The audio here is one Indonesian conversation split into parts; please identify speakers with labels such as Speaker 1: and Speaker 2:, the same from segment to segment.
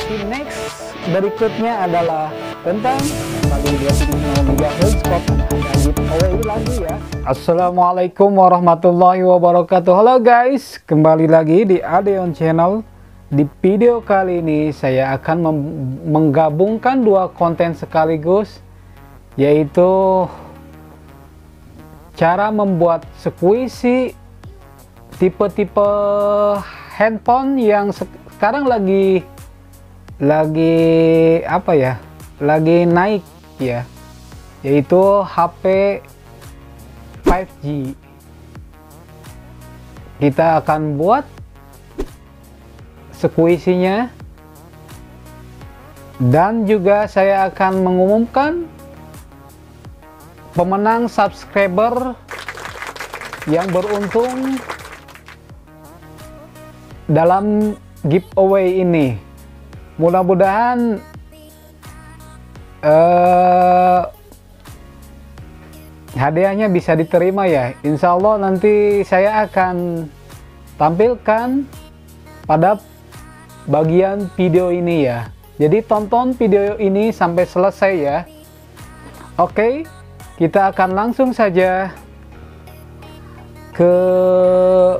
Speaker 1: next berikutnya adalah tentang kembali 25 MHz kok ada giveaway lagi ya. Assalamualaikum warahmatullahi wabarakatuh. Halo guys, kembali lagi di Adeon Channel. Di video kali ini saya akan menggabungkan dua konten sekaligus, yaitu cara membuat squishy tipe-tipe handphone yang sekarang lagi apa ya, lagi naik ya, yaitu HP 5G. Kita akan buat squishy-nya, dan juga saya akan mengumumkan pemenang subscriber yang beruntung dalam giveaway ini. Mudah-mudahan hadiahnya bisa diterima ya. Insya Allah nanti saya akan tampilkan pada bagian video ini ya. Jadi tonton video ini sampai selesai ya. Oke, kita akan langsung saja ke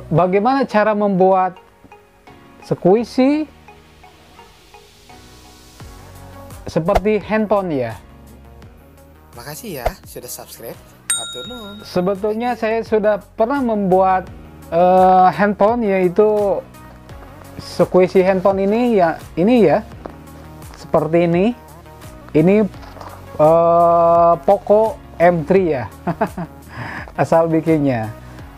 Speaker 1: bagaimana cara membuat squishy seperti handphone ya.
Speaker 2: Makasih ya sudah subscribe. Atur nuhun.
Speaker 1: Sebetulnya saya sudah pernah membuat handphone, yaitu squishy handphone ini ya, seperti ini. Ini Poco M3 ya. Asal bikinnya.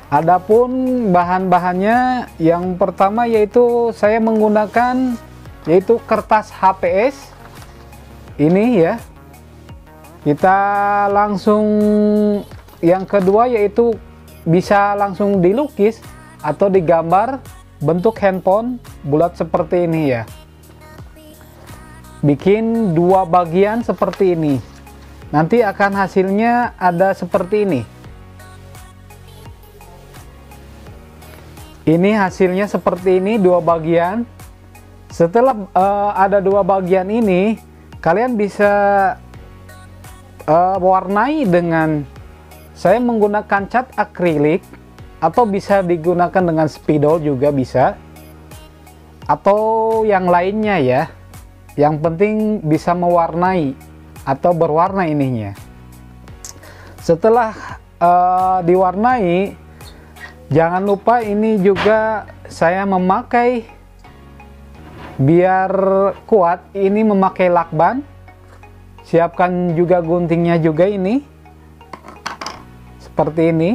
Speaker 1: Adapun bahan-bahannya, yang pertama yaitu saya menggunakan yaitu kertas HPS ini ya. Kita langsung, yang kedua yaitu bisa langsung dilukis atau digambar bentuk handphone bulat seperti ini ya. Bikin dua bagian seperti ini, nanti akan hasilnya ada seperti ini. Ini hasilnya seperti ini, dua bagian. Setelah ada dua bagian ini, kalian bisa warnai dengan, saya menggunakan cat akrilik, atau bisa digunakan dengan spidol juga bisa, atau yang lainnya ya. Yang penting bisa mewarnai atau berwarna ininya. Setelah diwarnai, jangan lupa ini juga saya memakai, biar kuat, ini memakai lakban. Siapkan juga guntingnya juga ini, seperti ini.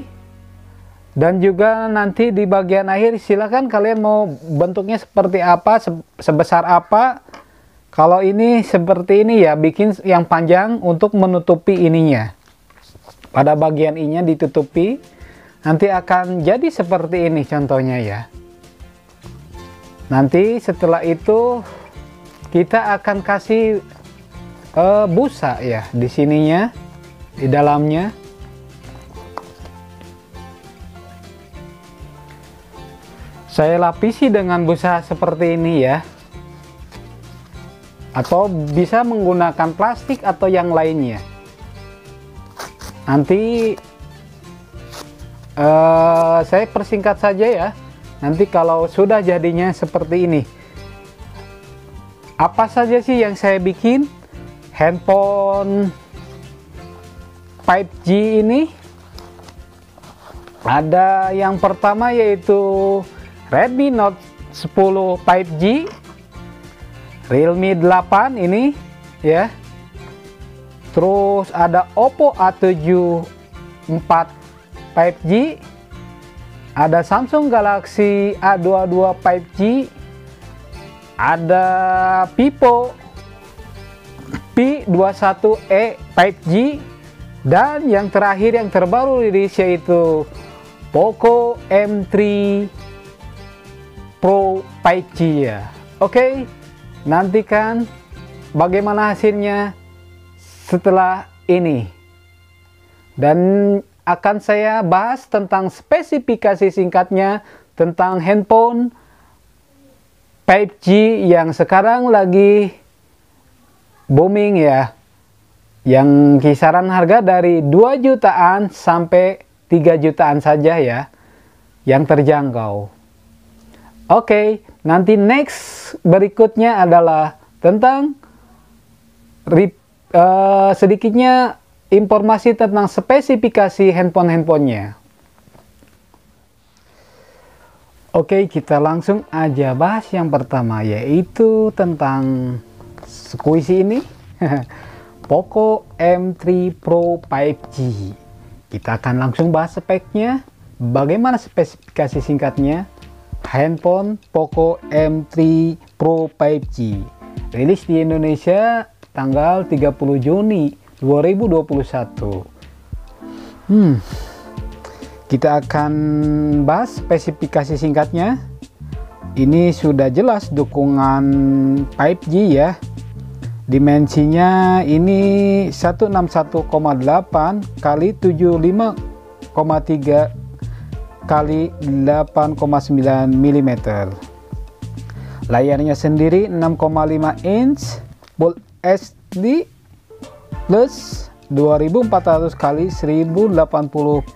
Speaker 1: Dan juga nanti di bagian akhir silakan kalian mau bentuknya seperti apa, sebesar apa. Kalau ini seperti ini ya, bikin yang panjang untuk menutupi ininya. Pada bagian I-nya ditutupi, nanti akan jadi seperti ini contohnya ya. Nanti setelah itu kita akan kasih busa ya di sininya, di dalamnya. Saya lapisi dengan busa seperti ini ya. Atau bisa menggunakan plastik atau yang lainnya. Nanti saya persingkat saja ya. Nanti kalau sudah jadinya seperti ini, apa saja sih yang saya bikin? Handphone 5G ini ada yang pertama yaitu Redmi Note 10 5G, Realme 8 ini ya. Terus ada Oppo A7 IV 5G, ada Samsung Galaxy A22 5G, ada Vivo P21e 5G, dan yang terakhir yang terbaru rilis yaitu Poco M3 Pro 5G ya. Oke, nantikan bagaimana hasilnya setelah ini. Dan akan saya bahas tentang spesifikasi singkatnya tentang handphone 5G yang sekarang lagi booming ya, yang kisaran harga dari 2 jutaan sampai 3 jutaan saja ya, yang terjangkau. Oke, nanti next berikutnya adalah tentang sedikitnya informasi tentang spesifikasi handphonenya. Oke, kita langsung aja bahas yang pertama, yaitu tentang squishy ini. Poco M3 Pro 5G. Kita akan langsung bahas speknya, bagaimana spesifikasi singkatnya handphone Poco M3 Pro 5G. Rilis di Indonesia tanggal 30 Juni 2021. Kita akan bahas spesifikasi singkatnya. Ini sudah jelas dukungan 5G ya. Dimensinya ini 161,8 kali 75,3 kali 8,9 mm. Layarnya sendiri 6,5 inch Full HD plus 2400 kali 1080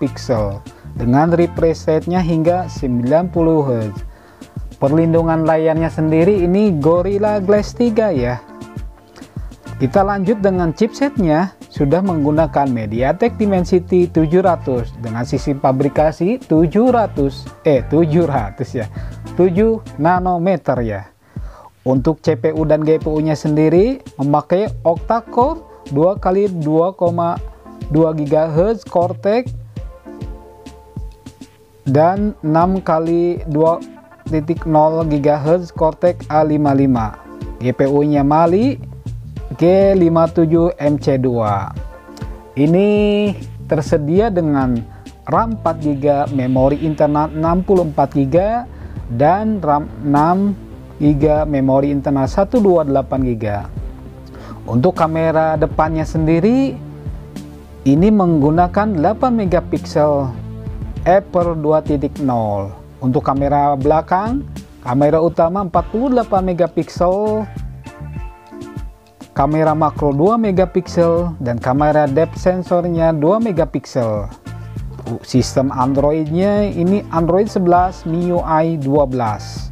Speaker 1: pixel dengan refresh rate-nya hingga 90 Hz. Perlindungan layarnya sendiri ini Gorilla Glass 3 ya. Kita lanjut dengan chipsetnya, sudah menggunakan MediaTek Dimensity 700 dengan sistem pabrikasi 700 ya, 7 nanometer ya. Untuk CPU dan GPU nya sendiri memakai octa-core 2x2,2 GHz Cortex dan 6x2.0 GHz Cortex A55. GPU nya Mali G57MC2. Ini tersedia dengan RAM 4 GB, memori internal 64 GB dan RAM 6 GB, memori internal 128 GB. Untuk kamera depannya sendiri ini menggunakan 8 megapiksel f/2.0. Untuk kamera belakang, kamera utama 48 megapiksel, kamera makro 2 megapiksel, dan kamera depth sensornya 2 megapiksel. Sistem Androidnya ini Android 11 MIUI 12.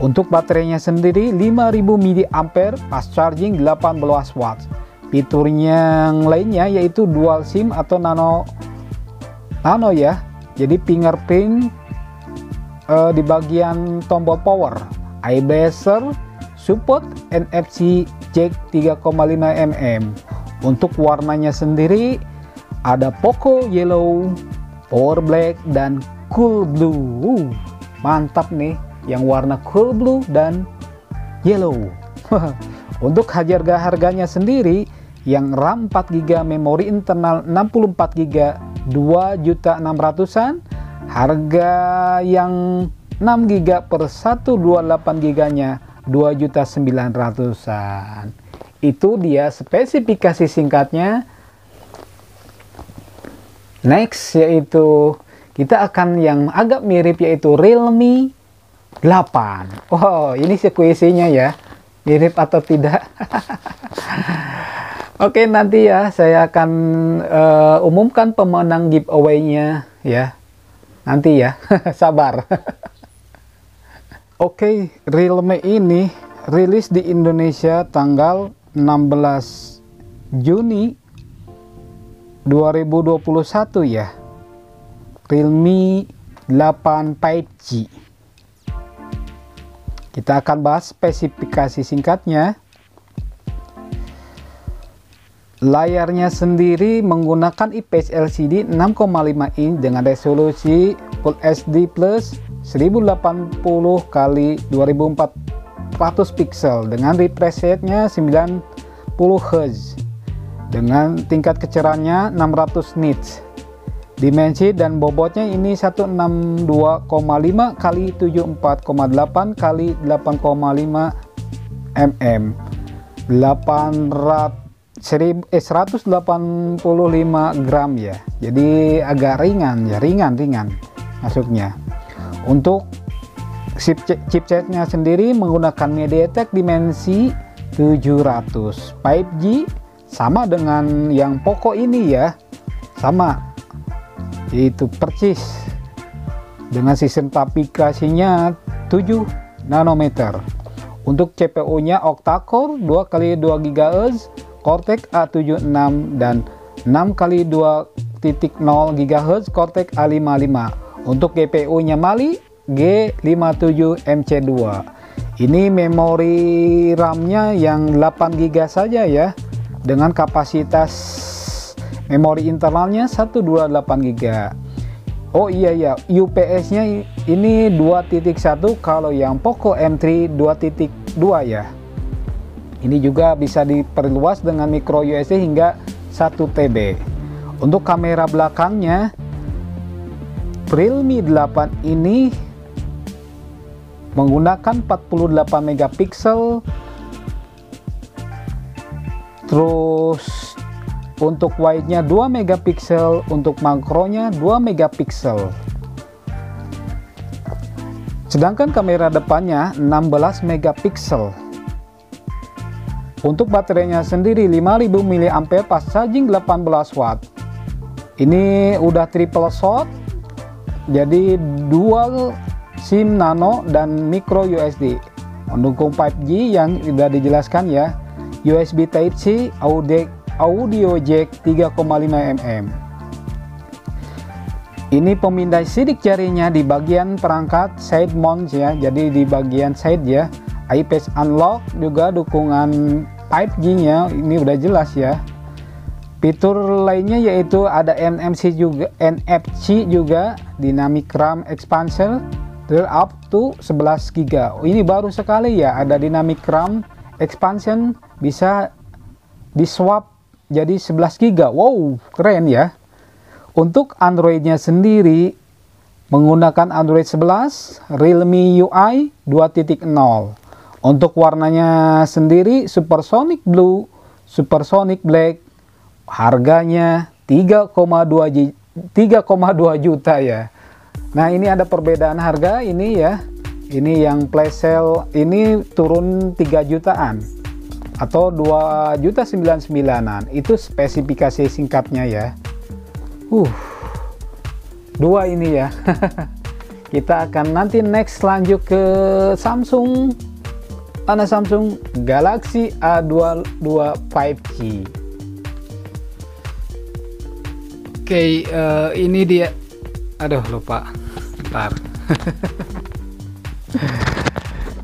Speaker 1: Untuk baterainya sendiri 5000 mAh, fast charging 18 watt. Fiturnya yang lainnya yaitu dual SIM atau nano ya. Jadi fingerprint di bagian tombol power, eye blaster, support NFC jack 3,5 mm. Untuk warnanya sendiri ada Poco Yellow, Power Black, dan Cool Blue. Mantap nih yang warna Cool Blue dan Yellow. Untuk harganya sendiri yang RAM 4 GB, memori internal 64 GB 2.600.000-an. Harga yang 6 GB per 128 GB nya 2.900.000-an. Itu dia spesifikasi singkatnya. Next yaitu kita akan yang agak mirip, yaitu Realme 8. Wow, ini sekuisinya ya, mirip atau tidak. Oke, nanti ya saya akan umumkan pemenang giveaway-nya ya. Nanti ya, sabar. Oke, Realme ini rilis di Indonesia tanggal 16 Juni 2021 ya. Realme 8 5G. Kita akan bahas spesifikasi singkatnya. Layarnya sendiri menggunakan IPS LCD 6,5 inch dengan resolusi Full HD plus 1080 x 2400 pixel dengan refresh rate-nya 90 Hz dengan tingkat kecerahannya 600 nits. Dimensi dan bobotnya ini 162,5 x 74,8 x 8,5 mm. 185 gram ya. Jadi agak ringan ya, ringan masuknya. Untuk Chipsetnya sendiri menggunakan MediaTek Dimensity 700. 5G sama dengan yang Poco ini ya, sama, yaitu persis dengan sistem aplikasinya 7 nanometer. Untuk CPU nya octa-core 2x2 GHz Cortex A76 dan 6x2.0 GHz Cortex A55. Untuk GPU nya Mali G57MC2. Ini memori RAM-nya yang 8 GB saja ya, dengan kapasitas memori internalnya 128 GB. Oh iya ya, UPS-nya ini 2.1, kalau yang Poco M3 2.2 ya. Ini juga bisa diperluas dengan micro USB hingga 1 TB. Untuk kamera belakangnya Realme 8 ini menggunakan 48 megapiksel. Terus untuk wide-nya 2 megapiksel, untuk makronya 2 megapiksel. Sedangkan kamera depannya 16 megapiksel. Untuk baterainya sendiri 5000 mAh, fast charging 18 watt. Ini udah triple shot, jadi dual SIM nano dan micro USB. Mendukung 5G yang sudah dijelaskan ya. USB Type-C, audio jack 3,5 mm. Ini pemindai sidik jarinya di bagian perangkat side mount ya, jadi di bagian side ya. iPad unlock juga dukungan 5G nya, ini udah jelas ya. Fitur lainnya yaitu ada NFC juga, dynamic RAM expansion up to 11 GB. Ini baru sekali ya, ada dynamic RAM expansion, bisa di swap jadi 11 GB. Wow, keren ya. Untuk Android-nya sendiri menggunakan Android 11 Realme UI 2.0. Untuk warnanya sendiri Supersonic Blue, Supersonic Black. Harganya 3,2 juta ya. Nah, ini ada perbedaan harga ini ya. Ini yang flash sale ini turun 3 jutaan atau 2.99-an. Itu spesifikasi singkatnya ya. Dua ini ya. Kita akan nanti next lanjut ke Samsung. Mana Samsung Galaxy A22 5G. Oke, ini dia. Aduh, lupa. Bentar.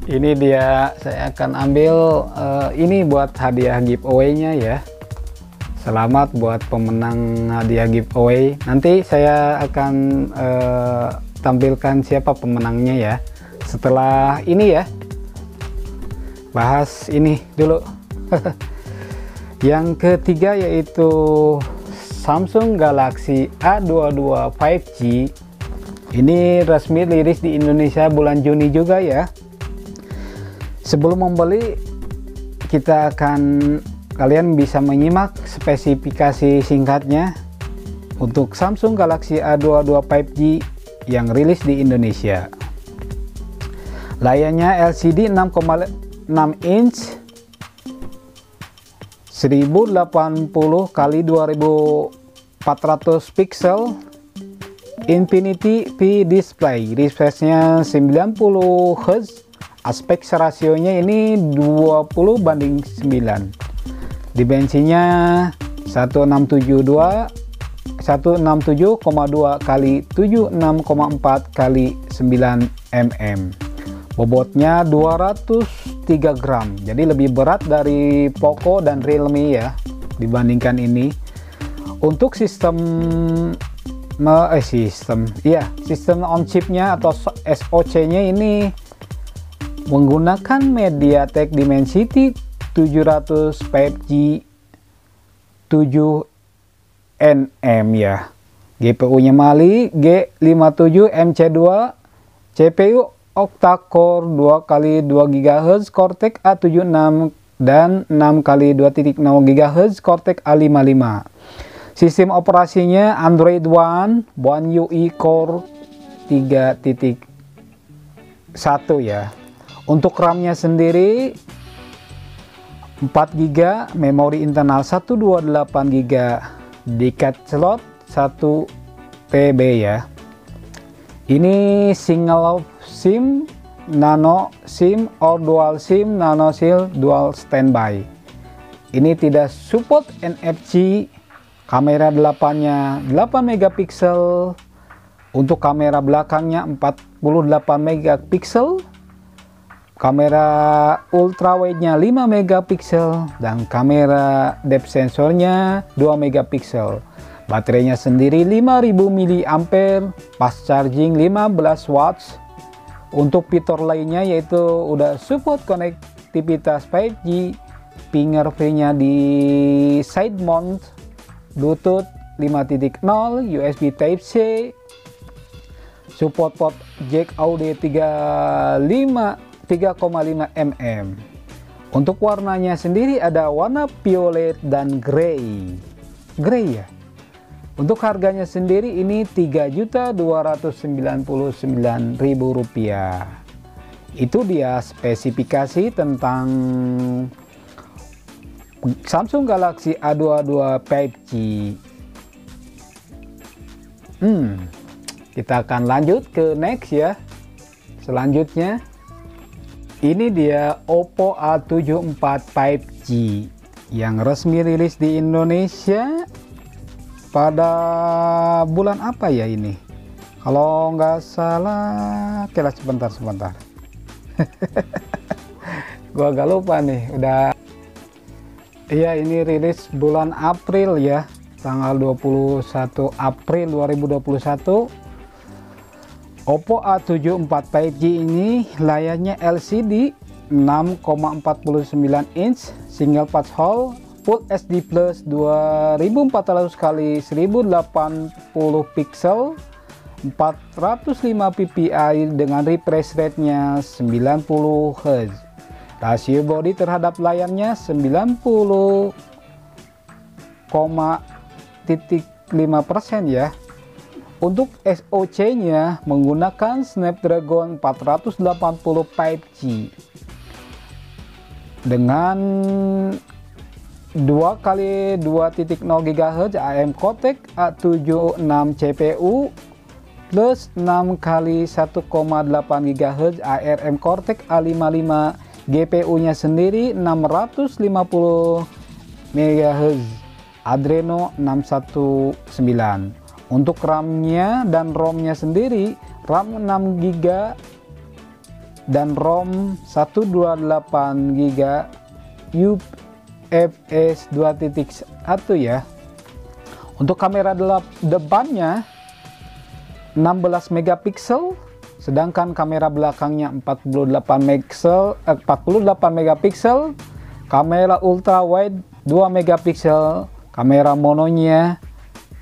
Speaker 1: Ini dia, saya akan ambil ini buat hadiah giveaway-nya ya. Selamat buat pemenang hadiah giveaway. Nanti saya akan tampilkan siapa pemenangnya ya. Setelah ini ya. Bahas ini dulu. Yang ketiga yaitu Samsung Galaxy A22 5G. Ini resmi rilis di Indonesia bulan Juni juga ya. Sebelum membeli, kalian bisa menyimak spesifikasi singkatnya untuk Samsung Galaxy A22 5G yang rilis di Indonesia. Layarnya LCD 6,6 inch 1080 x 2400 pixel Infinity V display, refreshnya 90 Hz, aspek rasionya ini 20:9, dimensinya 1672 167,2 x 76,4 x 9 mm. Bobotnya 203 gram, jadi lebih berat dari Poco dan Realme ya dibandingkan ini. Untuk sistem on chipnya atau SoC-nya ini menggunakan MediaTek Dimensity 700 5G 7nm ya. GPU-nya Mali G57MC2, CPU octa-core 2x2 GHz Cortex A76 dan 6x2.0 GHz Cortex A55. Sistem operasinya Android One UI Core 3.5 1 ya. Untuk RAM-nya sendiri 4 GB, memori internal 128 GB, dekat slot 1 TB ya. Ini single SIM, nano SIM, or dual SIM, nano SIM, dual standby. Ini tidak support NFC. Kamera depannya 8 megapiksel. Untuk kamera belakangnya 48 megapiksel. Kamera ultrawide-nya 5 megapiksel dan kamera depth sensornya 2 megapiksel. Baterainya sendiri 5000 mAh, fast charging 15 watts. Untuk fitur lainnya yaitu udah support konektivitas 5G, fingerprint-nya di side mount, Bluetooth 5.0, USB Type-C, support port jack audio 3,5 mm. Untuk warnanya sendiri ada warna violet dan grey ya. Untuk harganya sendiri ini Rp3.299.000. Itu dia spesifikasi tentang Samsung Galaxy A22 5G. Kita akan lanjut ke next ya. Selanjutnya ini dia Oppo A74 5G yang resmi rilis di Indonesia pada bulan apa ya ini? Kalau nggak salah, kira sebentar. Gua agak lupa nih, udah. Iya, ini rilis bulan April ya, tanggal 21 April 2021. Oppo A74 5G ini layarnya LCD 6,49 inch, single patch hole, Full HD Plus 2400 x 1080 pixel, 405 ppi dengan refresh rate-nya 90 Hz. Rasio body terhadap layarnya 90,5% ya. Untuk SoC-nya menggunakan Snapdragon 480 5G dengan 2x2.0 GHz AM Cortex A76 CPU plus 6x1,8 GHz ARM Cortex A55. GPU-nya sendiri 650 MHz Adreno 619. Untuk RAM-nya dan ROM-nya sendiri, RAM 6 GB dan ROM 128 GB UFS 2.1 ya. Untuk kamera depannya 16 megapiksel, sedangkan kamera belakangnya 48 megapiksel, kamera ultra wide 2 megapiksel, kamera mononya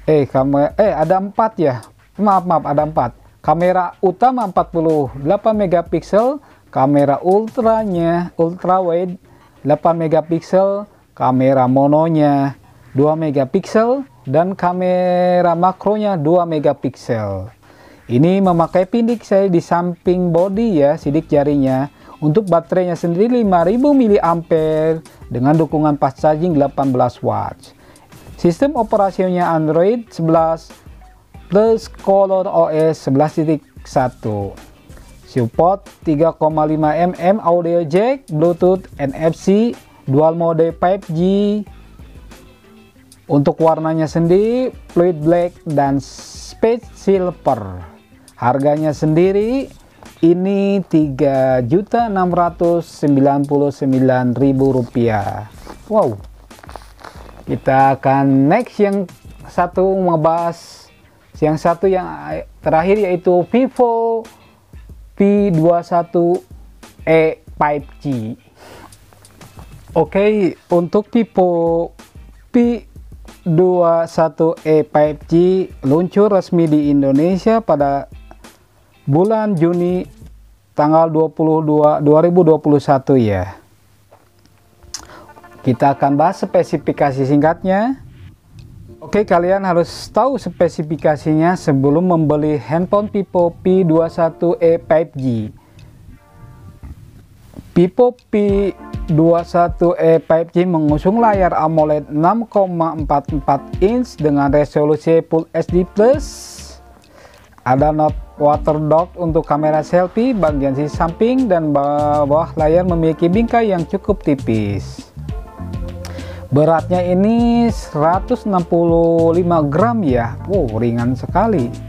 Speaker 1: ada 4 ya. Maaf, ada 4. Kamera utama 48 megapiksel, kamera ultranya ultra wide 8 megapiksel, kamera mononya 2 megapiksel dan kamera makronya 2 megapiksel. Ini memakai pindik saya di samping body ya, sidik jarinya. Untuk baterainya sendiri 5000 mAh dengan dukungan fast charging 18 watts. Sistem operasinya Android 11 plus Color OS 11.1. Support 3,5 mm audio jack, Bluetooth, NFC, dual mode 5G. Untuk warnanya sendiri fluid black dan space silver. Harganya sendiri ini Rp3.699.000. Wow. Kita akan next yang satu ngebahas yang terakhir yaitu Vivo V21e 5G. Oke, untuk Vivo V21e 5G luncur resmi di Indonesia pada bulan Juni tanggal 22 2021 ya. Kita akan bahas spesifikasi singkatnya. Oke, kalian harus tahu spesifikasinya sebelum membeli handphone Vivo V21e 5G. Vivo P21e 5G mengusung layar AMOLED 6,44 inch dengan resolusi Full HD+. Ada not water dock untuk kamera selfie bagian sisi samping, dan bawah layar memiliki bingkai yang cukup tipis. Beratnya ini 165 gram ya. Ringan sekali.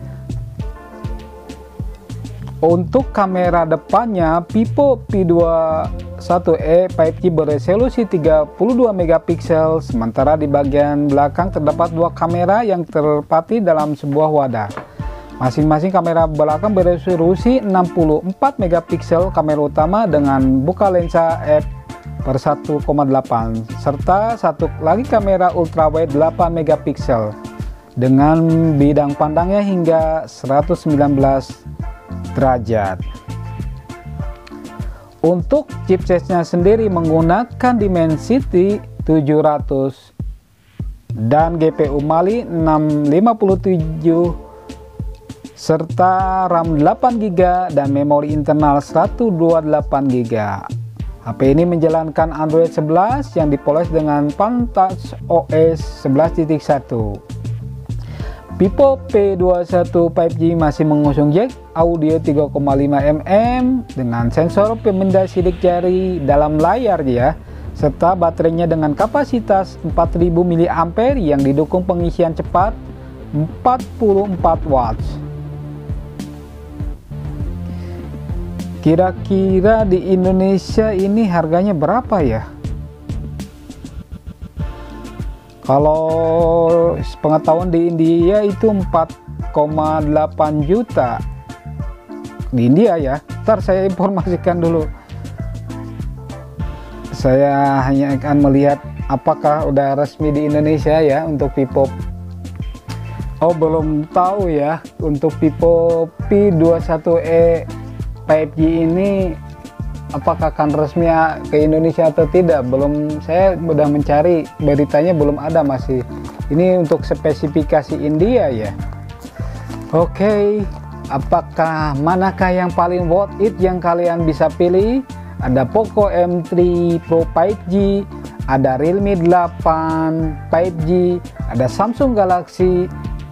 Speaker 1: Untuk kamera depannya, Vivo P21e 5G beresolusi 32 megapiksel, sementara di bagian belakang terdapat dua kamera yang terpati dalam sebuah wadah. Masing-masing kamera belakang beresolusi 64 megapiksel, kamera utama dengan buka lensa f/1.8, serta satu lagi kamera ultrawide 8 megapiksel dengan bidang pandangnya hingga 119 derajat. Untuk chipsetnya sendiri menggunakan Dimensity 700 dan GPU Mali 657 serta RAM 8GB dan memori internal 128GB. HP ini menjalankan Android 11 yang dipoles dengan Vantage OS 11.1. Vivo P21 5G masih mengusung jack audio 3,5mm dengan sensor pemindai sidik jari dalam layar ya, serta baterainya dengan kapasitas 4000 mAh yang didukung pengisian cepat 44 watts. Kira-kira di Indonesia ini harganya berapa ya? Kalau pengetahuan di India itu 4,8 juta di India ya. Ntar saya informasikan dulu. Saya hanya akan melihat apakah udah resmi di Indonesia ya untuk Vivo. Belum tahu ya untuk Vivo P21e 5G ini apakah akan resmi ke Indonesia atau tidak. Belum, saya udah mencari beritanya belum ada, masih ini untuk spesifikasi India ya. Oke, apakah manakah yang paling worth it yang kalian bisa pilih? Ada Poco M3 Pro 5G, ada Realme 8 5G, ada Samsung Galaxy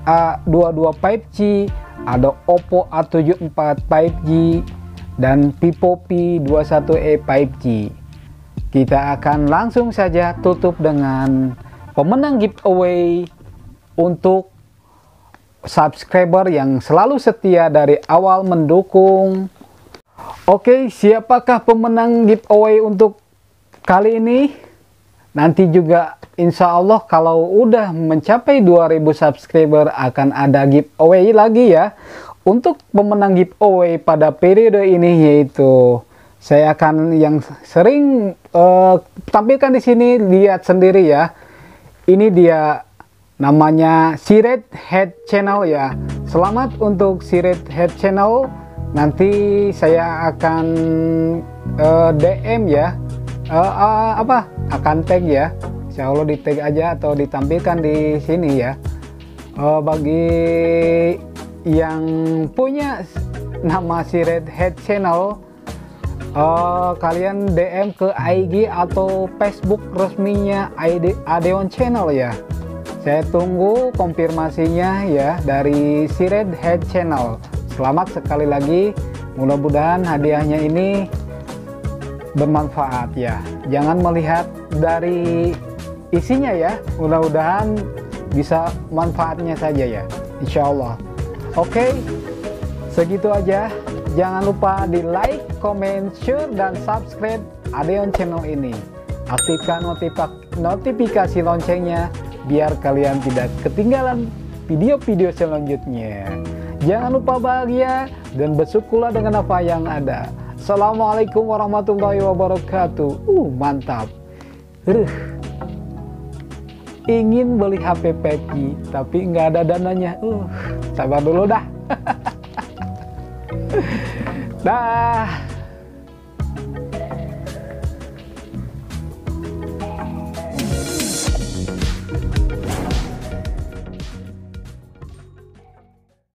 Speaker 1: A22 5G, ada Oppo A74 5G, dan Vivo P21e 5G. Kita akan langsung saja tutup dengan pemenang giveaway untuk subscriber yang selalu setia dari awal mendukung. Oke, siapakah pemenang giveaway untuk kali ini? Nanti juga insya Allah kalau udah mencapai 2000 subscriber akan ada giveaway lagi ya. Untuk pemenang giveaway pada periode ini yaitu saya akan yang sering tampilkan di sini, lihat sendiri ya. Ini dia namanya Sired Head Channel ya. Selamat untuk Sired Head Channel. Nanti saya akan DM ya. Akan tag ya. Insya Allah di tag aja atau ditampilkan di sini ya. Bagi yang punya nama Sired Head Channel, kalian DM ke IG atau Facebook resminya Adeon Channel ya. Saya tunggu konfirmasinya ya dari Sired Head Channel. Selamat sekali lagi, mudah-mudahan hadiahnya ini bermanfaat ya. Jangan melihat dari isinya ya, mudah-mudahan bisa manfaatnya saja ya, insya Allah. Oke, segitu aja. Jangan lupa di like, comment, share, dan subscribe Adeon Channel ini. Aktifkan notifikasi loncengnya biar kalian tidak ketinggalan video-video selanjutnya. Jangan lupa bahagia dan bersyukurlah dengan apa yang ada. Assalamualaikum warahmatullahi wabarakatuh. Mantap. Ingin beli HP 5G tapi nggak ada dananya. Sabar dulu dah. Dah.